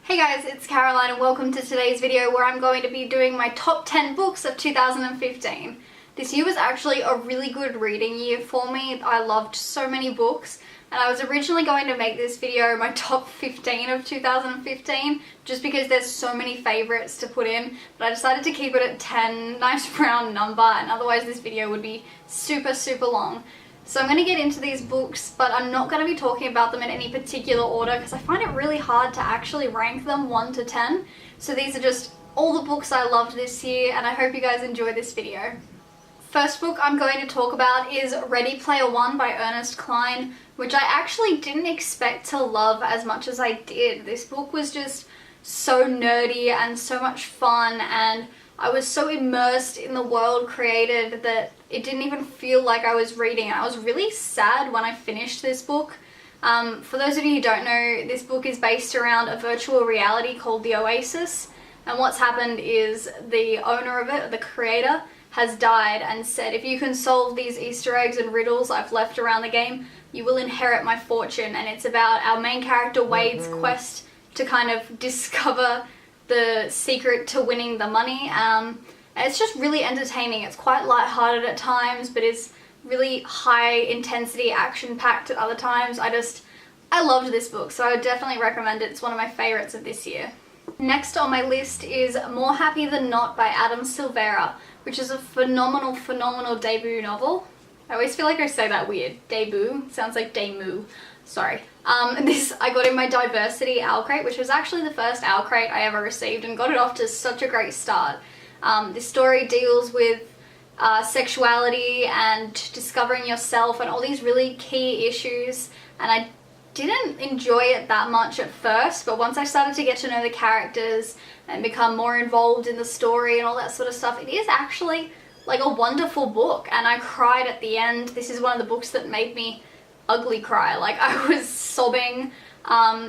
Hey guys, it's Caroline and welcome to today's video where I'm going to be doing my top 10 books of 2015. This year was actually a really good reading year for me. I loved so many books and I was originally going to make this video my top 15 of 2015 just because there's so many favourites to put in, but I decided to keep it at 10, nice round number, and otherwise this video would be super long. So I'm going to get into these books, but I'm not going to be talking about them in any particular order because I find it really hard to actually rank them 1 to 10. So these are just all the books I loved this year, and I hope you guys enjoy this video. First book I'm going to talk about is Ready Player One by Ernest Cline, which I actually didn't expect to love as much as I did. This book was just so nerdy and so much fun, and I was so immersed in the world created that it didn't even feel like I was reading. And I was really sad when I finished this book. For those of you who don't know, this book is based around a virtual reality called The Oasis. And what's happened is the owner of it, the creator, has died and said, if you can solve these Easter eggs and riddles I've left around the game, you will inherit my fortune. And it's about our main character Wade's quest to kind of discover the secret to winning the money. And it's just really entertaining. It's quite lighthearted at times, but is really high intensity, action packed at other times. I loved this book, so I would definitely recommend it. It's one of my favorites of this year. Next on my list is More Happy Than Not by Adam Silvera, which is a phenomenal debut novel. I always feel like I say that weird. Debut sounds like demu. Sorry. This I got in my Diversity Owl Crate, which was actually the first Owl Crate I ever received, and got it off to such a great start. This story deals with sexuality and discovering yourself and all these really key issues, and I didn't enjoy it that much at first, but once I started to get to know the characters and become more involved in the story and all that sort of stuff, it is actually like a wonderful book, and I cried at the end. This is one of the books that made me ugly cry. Like, I was sobbing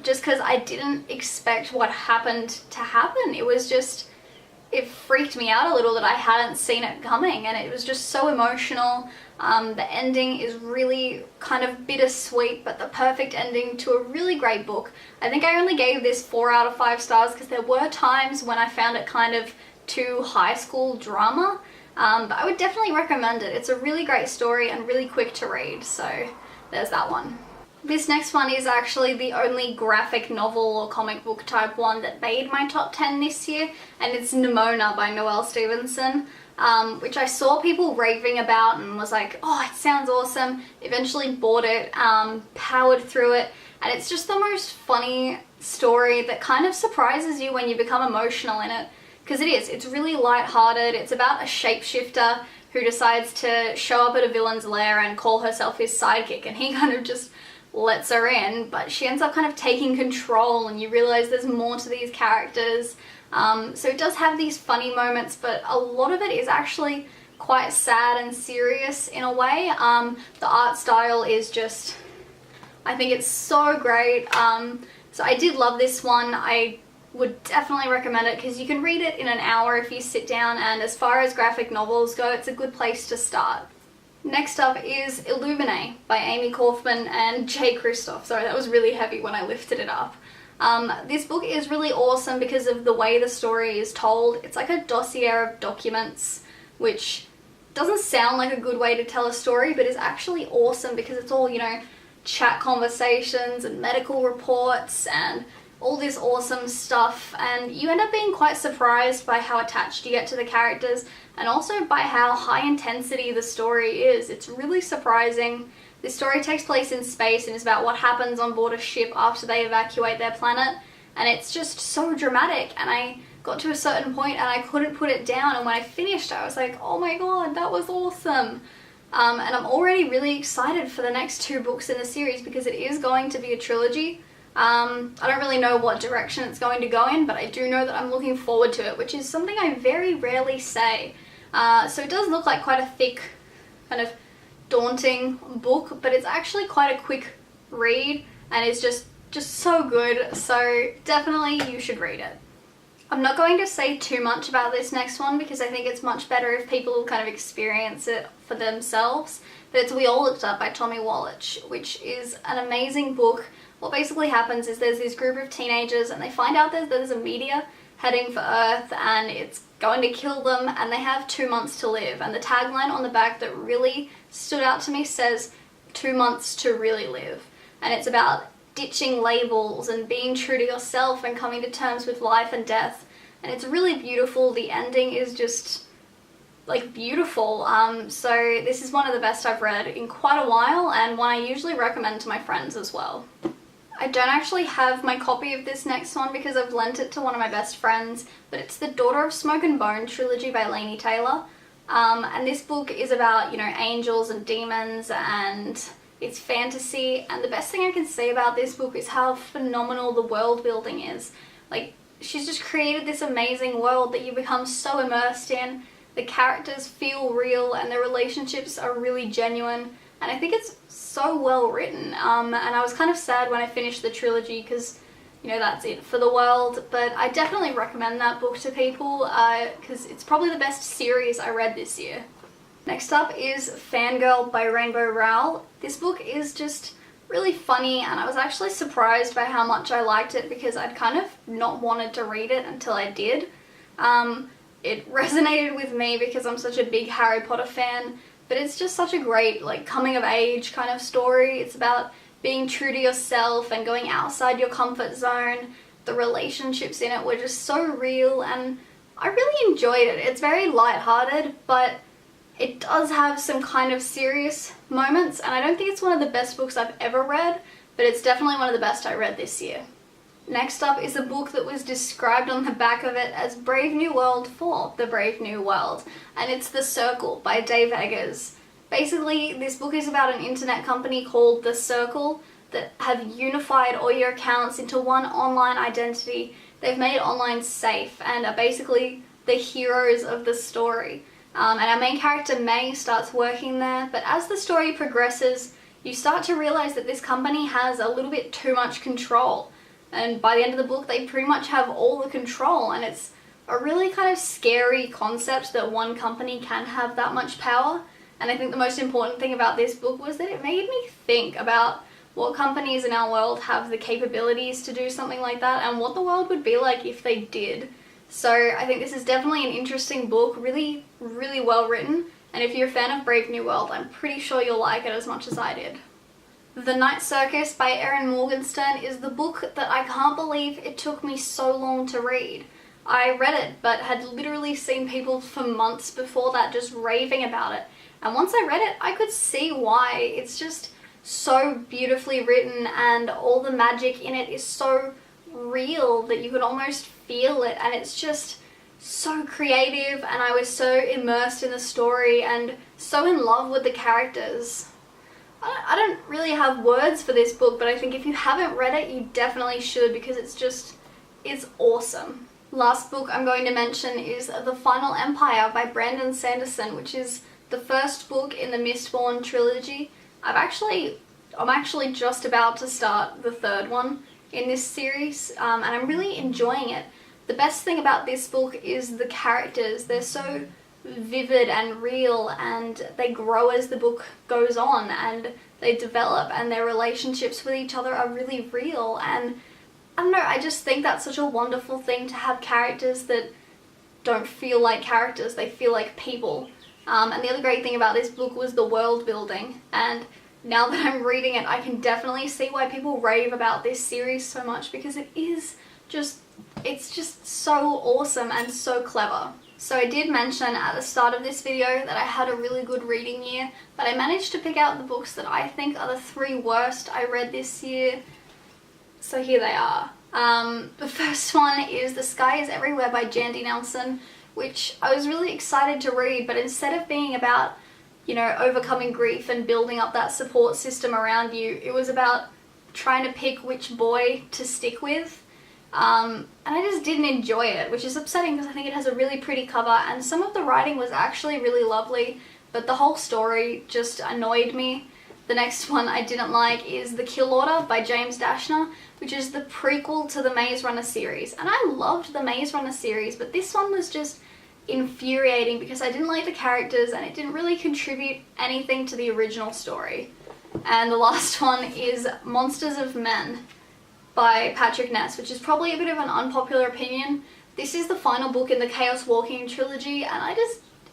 just because I didn't expect what happened to happen. It was just, it freaked me out a little that I hadn't seen it coming, and it was just so emotional. The ending is really kind of bittersweet, but the perfect ending to a really great book. I think I only gave this 4 out of 5 stars because there were times when I found it kind of too high school drama, but I would definitely recommend it. It's a really great story and really quick to read, so there's that one. This next one is actually the only graphic novel or comic book type one that made my top 10 this year, and it's Nimona by Noelle Stevenson, which I saw people raving about and was like, oh, it sounds awesome. Eventually bought it, powered through it, and it's just the most funny story that kind of surprises you when you become emotional in it, because it's really lighthearted. It's about a shapeshifter who decides to show up at a villain's lair and call herself his sidekick, and he kind of just lets her in, but she ends up kind of taking control, and you realize there's more to these characters. So it does have these funny moments, but a lot of it is actually quite sad and serious in a way. The art style is just, I think it's so great. So I did love this one. I would definitely recommend it because you can read it in an hour if you sit down, and as far as graphic novels go, it's a good place to start. Next up is Illuminating by Amy Kaufman and Jay Kristoff. Sorry, that was really heavy when I lifted it up. This book is really awesome because of the way the story is told. It's like a dossier of documents, which doesn't sound like a good way to tell a story, but is actually awesome because it's all, you know, chat conversations and medical reports and all this awesome stuff, and you end up being quite surprised by how attached you get to the characters and also by how high intensity the story is. It's really surprising. This story takes place in space and is about what happens on board a ship after they evacuate their planet, and it's just so dramatic, and I got to a certain point and I couldn't put it down, and when I finished I was like, oh my god, that was awesome. And I'm already really excited for the next 2 books in the series because it is going to be a trilogy. I don't really know what direction it's going to go in, but I do know that I'm looking forward to it, which is something I very rarely say. So it does look like quite a thick, kind of daunting book, but it's actually quite a quick read, and it's just so good, so definitely you should read it. I'm not going to say too much about this next one because I think it's much better if people kind of experience it for themselves, but it's We All Looked Up by Tommy Wallach, which is an amazing book. what basically happens is there's this group of teenagers and they find out that there's a meteor heading for Earth and it's going to kill them, and they have 2 months to live. And the tagline on the back that really stood out to me says 2 months to really live. And it's about ditching labels and being true to yourself and coming to terms with life and death. And it's really beautiful. The ending is just like beautiful. So this is one of the best I've read in quite a while, and one I usually recommend to my friends as well. I don't actually have my copy of this next one because I've lent it to one of my best friends, but it's the Daughter of Smoke and Bone trilogy by Laini Taylor. And this book is about, you know, angels and demons, and it's fantasy. And the best thing I can say about this book is how phenomenal the world building is. Like, she's just created this amazing world that you become so immersed in. The characters feel real and the relationships are really genuine. And I think it's so well written, and I was kind of sad when I finished the trilogy because, you know, that's it for the world, but I definitely recommend that book to people because it's probably the best series I read this year. Next up is Fangirl by Rainbow Rowell. This book is just really funny, and I was actually surprised by how much I liked it because I'd kind of not wanted to read it until I did. It resonated with me because I'm such a big Harry Potter fan. But it's just such a great, like, coming of age kind of story. It's about being true to yourself and going outside your comfort zone. The relationships in it were just so real, and I really enjoyed it. It's very lighthearted, but it does have some kind of serious moments, and I don't think it's one of the best books I've ever read, but it's definitely one of the best I read this year. Next up is a book that was described on the back of it as Brave New World for the Brave New World, and it's The Circle by Dave Eggers. Basically, this book is about an internet company called The Circle that have unified all your accounts into one online identity. They've made online safe and are basically the heroes of the story. And our main character May starts working there, but as the story progresses, you start to realize that this company has a little bit too much control. And by the end of the book, they pretty much have all the control, and it's a really kind of scary concept that one company can have that much power. And I think the most important thing about this book was that it made me think about what companies in our world have the capabilities to do something like that, and what the world would be like if they did. So I think this is definitely an interesting book, really, really well written, and if you're a fan of Brave New World, I'm pretty sure you'll like it as much as I did. The Night Circus by Erin Morgenstern is the book that I can't believe it took me so long to read. I read it, but had literally seen people for months before that just raving about it. And once I read it, I could see why. It's just so beautifully written, and all the magic in it is so real that you could almost feel it, and it's just so creative, and I was so immersed in the story and so in love with the characters. I don't really have words for this book, but I think if you haven't read it, you definitely should, because it's awesome. Last book I'm going to mention is The Final Empire by Brandon Sanderson, which is the first book in the Mistborn trilogy. I'm actually just about to start the third one in this series, and I'm really enjoying it. The best thing about this book is the characters. They're so vivid and real, and they grow as the book goes on, and they develop, and their relationships with each other are really real. And I don't know, I just think that's such a wonderful thing, to have characters that don't feel like characters, they feel like people. And the other great thing about this book was the world building, and now that I'm reading it, I can definitely see why people rave about this series so much, because it's just so awesome and so clever. So I did mention at the start of this video that I had a really good reading year, but I managed to pick out the books that I think are the 3 worst I read this year. So here they are. The first one is The Sky is Everywhere by Jandy Nelson, which I was really excited to read, but instead of being about, you know, overcoming grief and building up that support system around you, it was about trying to pick which boy to stick with. And I just didn't enjoy it, which is upsetting because I think it has a really pretty cover, and some of the writing was actually really lovely, but the whole story just annoyed me. The next one I didn't like is The Kill Order by James Dashner, which is the prequel to the Maze Runner series. And I loved the Maze Runner series, but this one was just infuriating because I didn't like the characters and it didn't really contribute anything to the original story. And the last one is Monsters of Men by Patrick Ness, which is probably a bit of an unpopular opinion. This is the final book in the Chaos Walking trilogy, and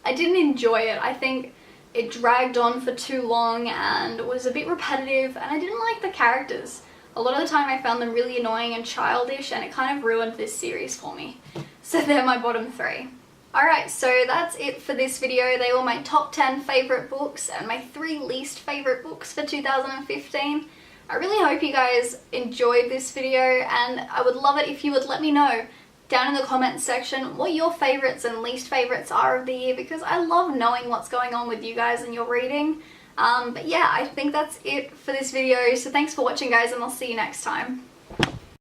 I didn't enjoy it. I think it dragged on for too long and was a bit repetitive, and I didn't like the characters. A lot of the time I found them really annoying and childish, and it kind of ruined this series for me. So they're my bottom 3. Alright, so that's it for this video. They were my top 10 favourite books and my 3 least favourite books for 2015. I really hope you guys enjoyed this video, and I would love it if you would let me know down in the comments section what your favourites and least favourites are of the year, because I love knowing what's going on with you guys and your reading. But yeah, I think that's it for this video, so thanks for watching guys, and I'll see you next time.